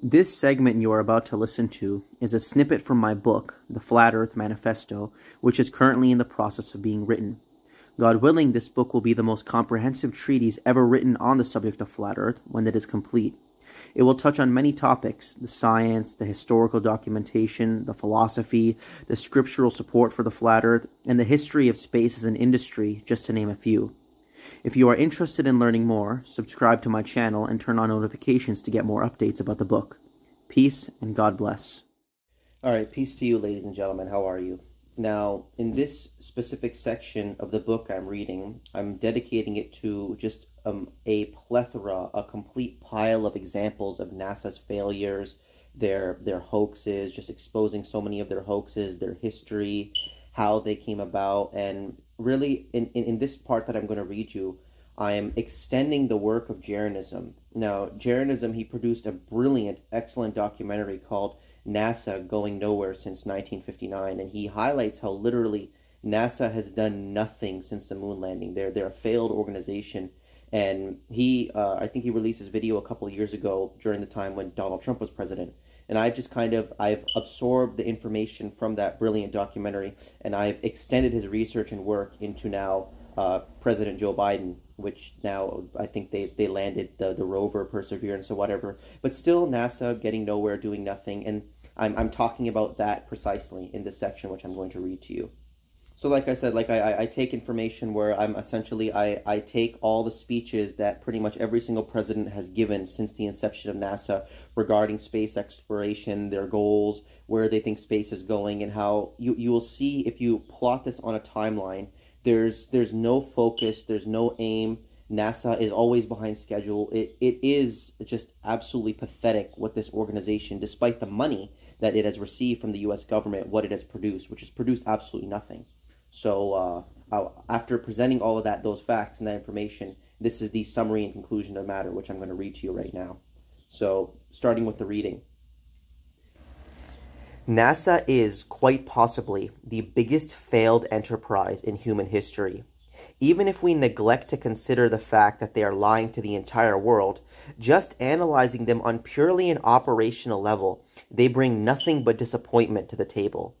This segment you are about to listen to is a snippet from my book, The Flat Earth Manifesto, which is currently in the process of being written. God willing, this book will be the most comprehensive treatise ever written on the subject of flat Earth when it is complete. It will touch on many topics: the science, the historical documentation, the philosophy, the scriptural support for the flat Earth, and the history of space as an industry, just to name a few. If you are interested in learning more, subscribe to my channel and turn on notifications to get more updates about the book. Peace and God bless. All right, peace to you, ladies and gentlemen. How are you? Now, in this specific section of the book I'm reading, I'm dedicating it to just a plethora, a complete pile of examples of NASA's failures, their hoaxes, just exposing so many of their hoaxes, their history, how they came about. And really, in this part that I'm going to read you, I am extending the work of Jeranism. Now, Jeranism, he produced a brilliant, excellent documentary called NASA Going Nowhere since 1959, and he highlights how literally NASA has done nothing since the moon landing. They're a failed organization, and I think he released his video a couple of years ago during the time when Donald Trump was president. And I've absorbed the information from that brilliant documentary, and I've extended his research and work into now President Joe Biden, which now I think they landed the rover Perseverance or whatever, but still NASA getting nowhere, doing nothing. And I'm talking about that precisely in this section, which I'm going to read to you. So like I said, I take information where I take all the speeches that pretty much every single president has given since the inception of NASA regarding space exploration, their goals, where they think space is going, and how you will see if you plot this on a timeline, there's no focus, there's no aim. NASA is always behind schedule. It is just absolutely pathetic what this organization, despite the money that it has received from the U.S. government, what it has produced, which has produced absolutely nothing. So after presenting all of those facts and that information, this is the summary and conclusion of the matter, which I'm going to read to you right now. So starting with the reading. NASA is quite possibly the biggest failed enterprise in human history. Even if we neglect to consider the fact that they are lying to the entire world, just analyzing them on purely an operational level, they bring nothing but disappointment to the table.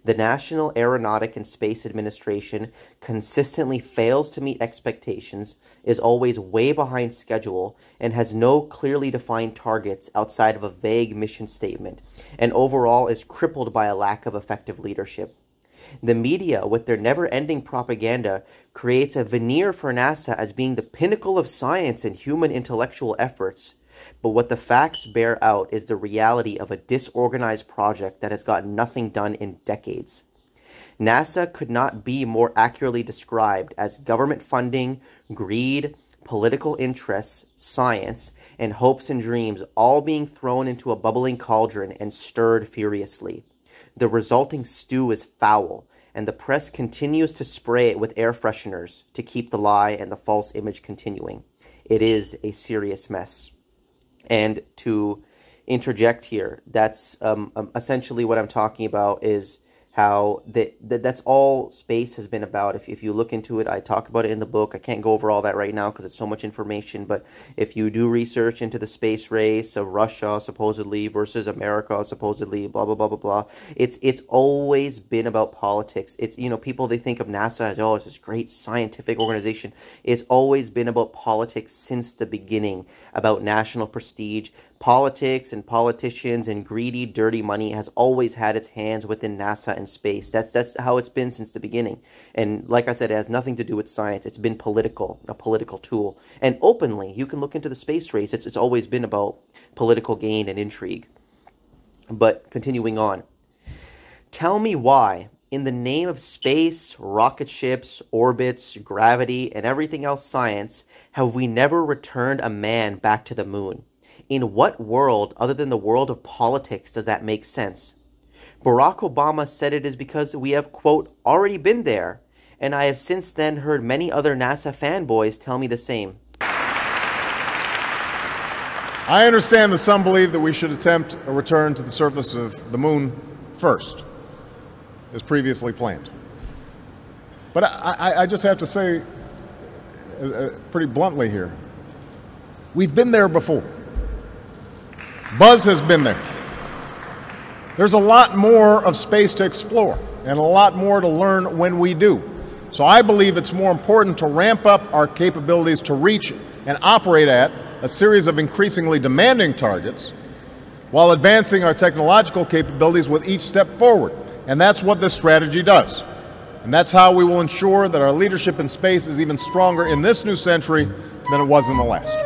The National Aeronautic and Space Administration consistently fails to meet expectations, is always way behind schedule, and has no clearly defined targets outside of a vague mission statement, and overall is crippled by a lack of effective leadership. The media, with their never-ending propaganda, creates a veneer for NASA as being the pinnacle of science and human intellectual efforts. But what the facts bear out is the reality of a disorganized project that has gotten nothing done in decades. NASA could not be more accurately described as government funding, greed, political interests, science, and hopes and dreams all being thrown into a bubbling cauldron and stirred furiously. The resulting stew is foul, and the press continues to spray it with air fresheners to keep the lie and the false image continuing. It is a serious mess. And to interject here, that's essentially what I'm talking about, is how that's all space has been about. If you look into it, I talk about it in the book. I can't go over all that right now because it's so much information, but if you do research into the space race of Russia supposedly versus America supposedly, blah blah blah blah blah, it's always been about politics. It's, you know, people, they think of NASA as, oh, it's this great scientific organization. It's always been about politics since the beginning, about national prestige. Politics and politicians and greedy, dirty money has always had its hands within NASA and space. That's how it's been since the beginning. And like I said, it has nothing to do with science. It's been political, a political tool. And openly, you can look into the space race. It's always been about political gain and intrigue. But continuing on. Tell me why, in the name of space, rocket ships, orbits, gravity, and everything else science, have we never returned a man back to the moon? In what world, other than the world of politics, does that make sense? Barack Obama said it is because we have, quote, already been there, and I have since then heard many other NASA fanboys tell me the same. I understand that some believe that we should attempt a return to the surface of the moon first, as previously planned. But I just have to say, pretty bluntly here, we've been there before. Buzz has been there. There's a lot more of space to explore and a lot more to learn when we do. So I believe it's more important to ramp up our capabilities to reach and operate at a series of increasingly demanding targets while advancing our technological capabilities with each step forward. And that's what this strategy does. And that's how we will ensure that our leadership in space is even stronger in this new century than it was in the last.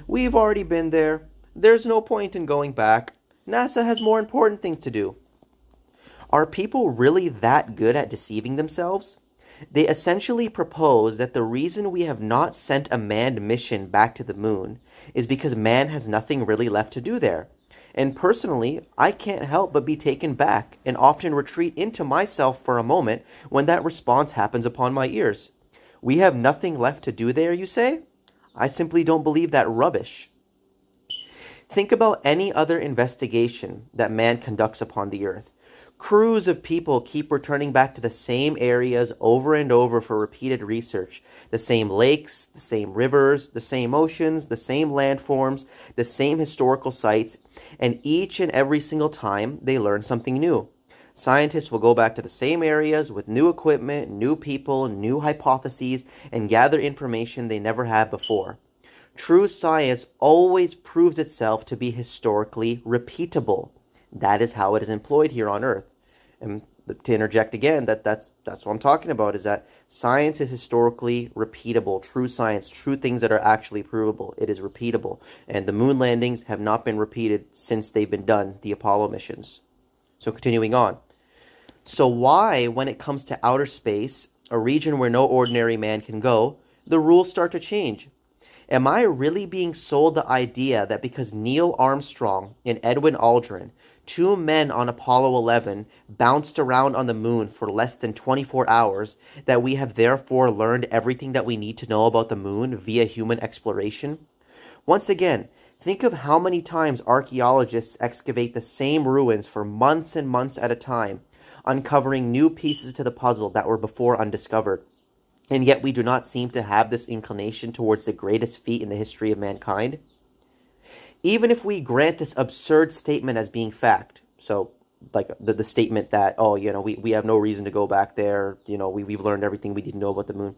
We've already been there. There's no point in going back. NASA has more important things to do. Are people really that good at deceiving themselves? They essentially propose that the reason we have not sent a manned mission back to the moon is because man has nothing really left to do there. And personally, I can't help but be taken back and often retreat into myself for a moment when that response happens upon my ears. We have nothing left to do there, you say? I simply don't believe that rubbish. Think about any other investigation that man conducts upon the earth. Crews of people keep returning back to the same areas over and over for repeated research. The same lakes, the same rivers, the same oceans, the same landforms, the same historical sites, and each and every single time they learn something new. Scientists will go back to the same areas with new equipment, new people, new hypotheses, and gather information they never had before. True science always proves itself to be historically repeatable. That is how it is employed here on Earth. And to interject again, that's what I'm talking about, is that science is historically repeatable. True science, true things that are actually provable. It is repeatable. And the moon landings have not been repeated since they've been done, the Apollo missions. So continuing on. So why, when it comes to outer space, a region where no ordinary man can go, the rules start to change? Am I really being sold the idea that because Neil Armstrong and Edwin Aldrin, two men on Apollo 11, bounced around on the moon for less than 24 hours, that we have therefore learned everything that we need to know about the moon via human exploration? Once again, think of how many times archaeologists excavate the same ruins for months and months at a time, uncovering new pieces to the puzzle that were before undiscovered. And yet we do not seem to have this inclination towards the greatest feat in the history of mankind. Even if we grant this absurd statement as being fact, so like the statement that, oh, you know, we have no reason to go back there, you know, we've learned everything we didn't know about the moon.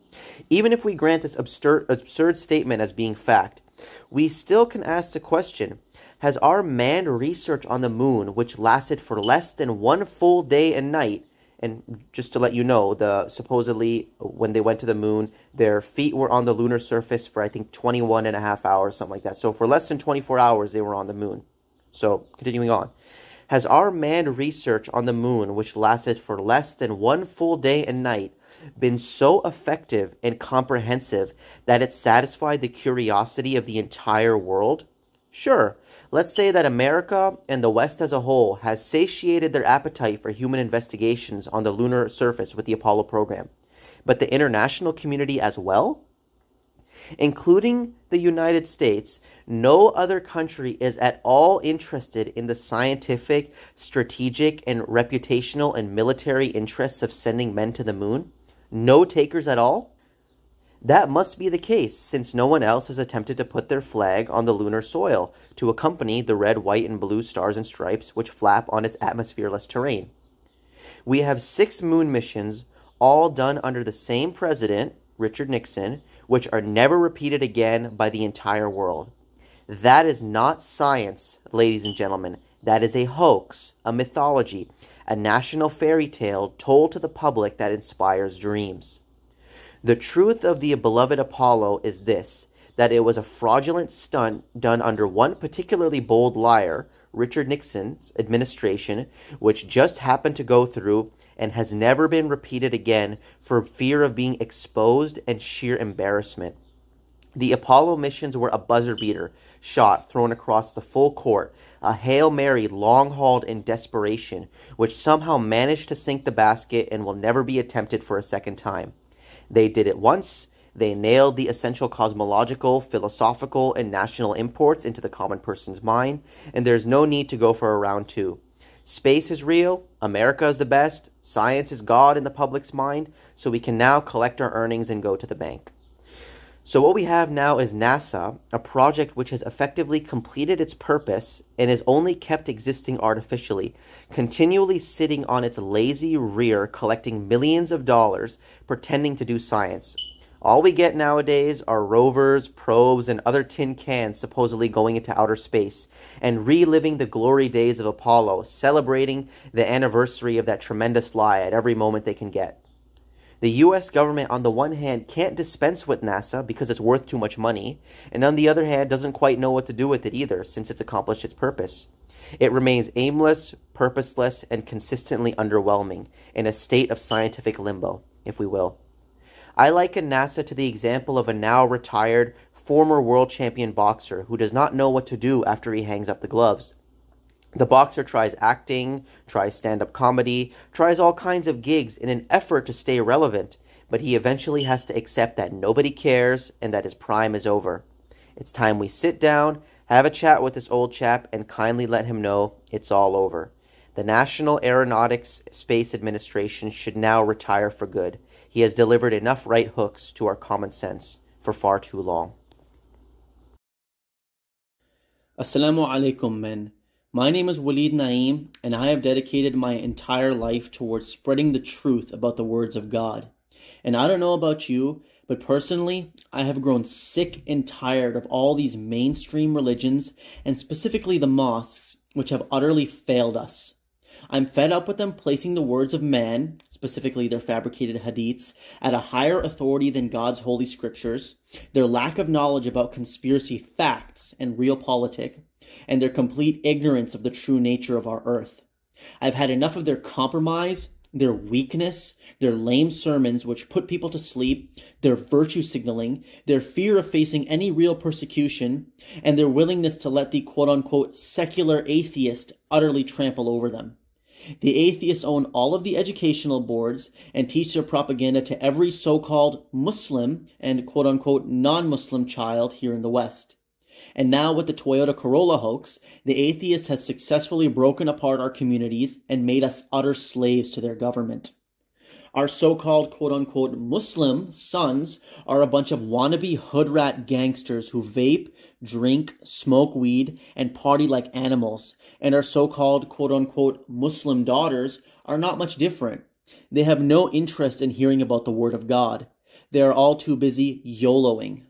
Even if we grant this absurd statement as being fact, we still can ask the question, has our manned research on the moon, which lasted for less than one full day and night, and just to let you know, supposedly when they went to the moon, their feet were on the lunar surface for, I think, 21 and a half hours, something like that. So for less than 24 hours, they were on the moon. So continuing on. Has our manned research on the moon, which lasted for less than one full day and night, been so effective and comprehensive that it satisfied the curiosity of the entire world? Sure. Let's say that America and the West as a whole has satiated their appetite for human investigations on the lunar surface with the Apollo program. But the international community as well? Including the United States, no other country is at all interested in the scientific, strategic, and reputational and military interests of sending men to the moon? No takers at all? That must be the case, since no one else has attempted to put their flag on the lunar soil to accompany the red, white, and blue stars and stripes which flap on its atmosphereless terrain. We have 6 moon missions, all done under the same president, Richard Nixon, which are never repeated again by the entire world. That is not science, ladies and gentlemen. That is a hoax, a mythology, a national fairy tale told to the public that inspires dreams. The truth of the beloved Apollo is this, that it was a fraudulent stunt done under one particularly bold liar, Richard Nixon's administration, which just happened to go through and has never been repeated again for fear of being exposed and sheer embarrassment. The Apollo missions were a buzzer beater, shot thrown across the full court, a Hail Mary long-hauled in desperation, which somehow managed to sink the basket and will never be attempted for a second time. They did it once, they nailed the essential cosmological, philosophical, and national imports into the common person's mind, and there's no need to go for a round 2. Space is real, America is the best, science is God in the public's mind, so we can now collect our earnings and go to the bank. So what we have now is NASA, a project which has effectively completed its purpose and is only kept existing artificially, continually sitting on its lazy rear collecting millions of dollars pretending to do science. All we get nowadays are rovers, probes, and other tin cans supposedly going into outer space and reliving the glory days of Apollo, celebrating the anniversary of that tremendous lie at every moment they can get. The US government, on the one hand, can't dispense with NASA because it's worth too much money, and on the other hand, doesn't quite know what to do with it either, since it's accomplished its purpose. It remains aimless, purposeless, and consistently underwhelming, in a state of scientific limbo, if we will. I liken NASA to the example of a now retired, former world champion boxer who does not know what to do after he hangs up the gloves. The boxer tries acting, tries stand-up comedy, tries all kinds of gigs in an effort to stay relevant, but he eventually has to accept that nobody cares and that his prime is over. It's time we sit down, have a chat with this old chap, and kindly let him know it's all over. The National Aeronautics Space Administration should now retire for good. He has delivered enough right hooks to our common sense for far too long. Assalamu alaikum, men. My name is Walid Naeem, and I have dedicated my entire life towards spreading the truth about the words of God. And I don't know about you, but personally, I have grown sick and tired of all these mainstream religions, and specifically the mosques, which have utterly failed us. I'm fed up with them placing the words of man, specifically their fabricated hadiths, at a higher authority than God's holy scriptures, their lack of knowledge about conspiracy facts and realpolitik, and their complete ignorance of the true nature of our earth. I've had enough of their compromise, their weakness, their lame sermons which put people to sleep, their virtue signaling, their fear of facing any real persecution, and their willingness to let the quote-unquote secular atheist utterly trample over them. The atheists own all of the educational boards and teach their propaganda to every so-called Muslim and quote-unquote non-Muslim child here in the West. And now with the Toyota Corolla hoax, the atheist has successfully broken apart our communities and made us utter slaves to their government. Our so-called quote-unquote Muslim sons are a bunch of wannabe hood rat gangsters who vape, drink, smoke weed, and party like animals. And our so-called quote-unquote Muslim daughters are not much different. They have no interest in hearing about the word of God. They are all too busy YOLOing.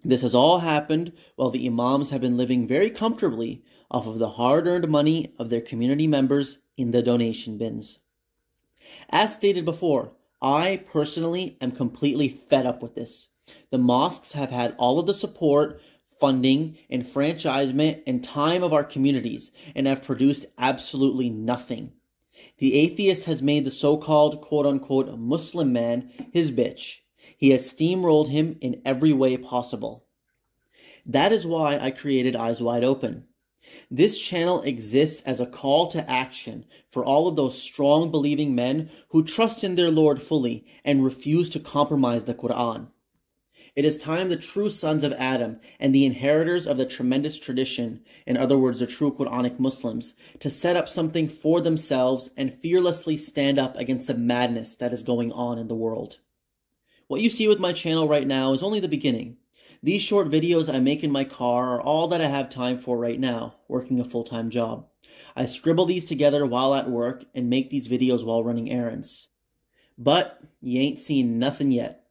This has all happened while the imams have been living very comfortably off of the hard-earned money of their community members in the donation bins. As stated before, I personally am completely fed up with this. The mosques have had all of the support, funding, enfranchisement, and time of our communities and have produced absolutely nothing. The atheist has made the so-called quote-unquote Muslim man his bitch. He has steamrolled him in every way possible. That is why I created Eyes Wide Open. This channel exists as a call to action for all of those strong believing men who trust in their Lord fully and refuse to compromise the Quran. It is time the true sons of Adam and the inheritors of the tremendous tradition, in other words, the true Quranic Muslims, to set up something for themselves and fearlessly stand up against the madness that is going on in the world. What you see with my channel right now is only the beginning. These short videos I make in my car are all that I have time for right now, working a full-time job. I scribble these together while at work and make these videos while running errands. But you ain't seen nothing yet.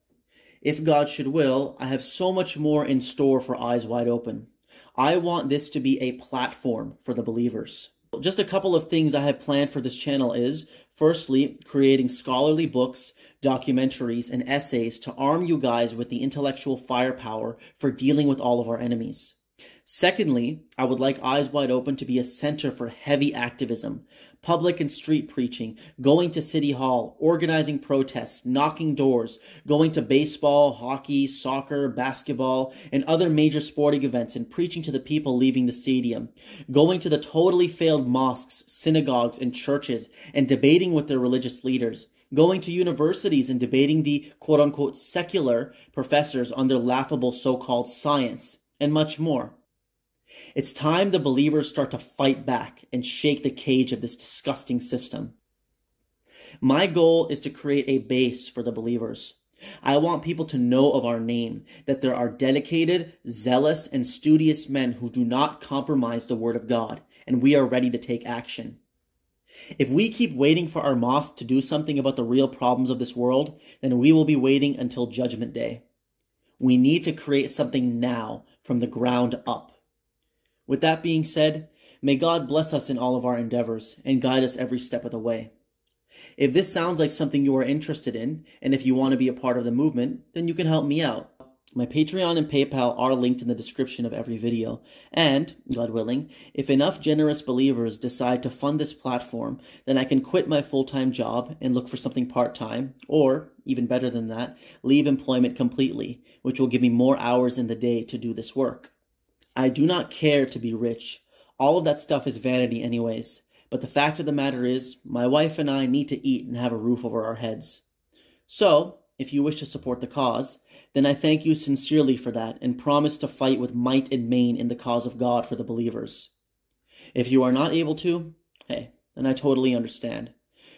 If God should will, I have so much more in store for Eyes Wide Open. I want this to be a platform for the believers. Just a couple of things I have planned for this channel is, firstly, creating scholarly books, documentaries, and essays to arm you guys with the intellectual firepower for dealing with all of our enemies. Secondly, I would like Eyes Wide Open to be a center for heavy activism, public and street preaching, going to City Hall, organizing protests, knocking doors, going to baseball, hockey, soccer, basketball, and other major sporting events and preaching to the people leaving the stadium, going to the totally failed mosques, synagogues, and churches and debating with their religious leaders, going to universities and debating the quote-unquote secular professors on their laughable so-called science, and much more. It's time the believers start to fight back and shake the cage of this disgusting system. My goal is to create a base for the believers. I want people to know of our name, that there are dedicated, zealous, and studious men who do not compromise the word of God, and we are ready to take action. If we keep waiting for our mosque to do something about the real problems of this world, then we will be waiting until Judgment Day. We need to create something now from the ground up. With that being said, may God bless us in all of our endeavors and guide us every step of the way. If this sounds like something you are interested in, and if you want to be a part of the movement, then you can help me out. My Patreon and PayPal are linked in the description of every video, and, God willing, if enough generous believers decide to fund this platform, then I can quit my full-time job and look for something part-time, or, even better than that, leave employment completely, which will give me more hours in the day to do this work. I do not care to be rich. All of that stuff is vanity anyways. But the fact of the matter is, my wife and I need to eat and have a roof over our heads. So, if you wish to support the cause, then I thank you sincerely for that and promise to fight with might and main in the cause of God for the believers. If you are not able to, hey, then I totally understand.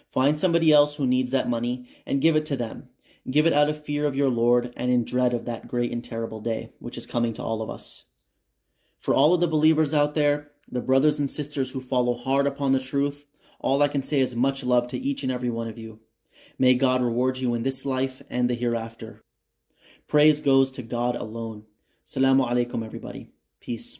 Find somebody else who needs that money and give it to them. Give it out of fear of your Lord and in dread of that great and terrible day, which is coming to all of us. For all of the believers out there, the brothers and sisters who follow hard upon the truth, all I can say is much love to each and every one of you. May God reward you in this life and the hereafter. Praise goes to God alone. Assalamu alaikum, everybody. Peace.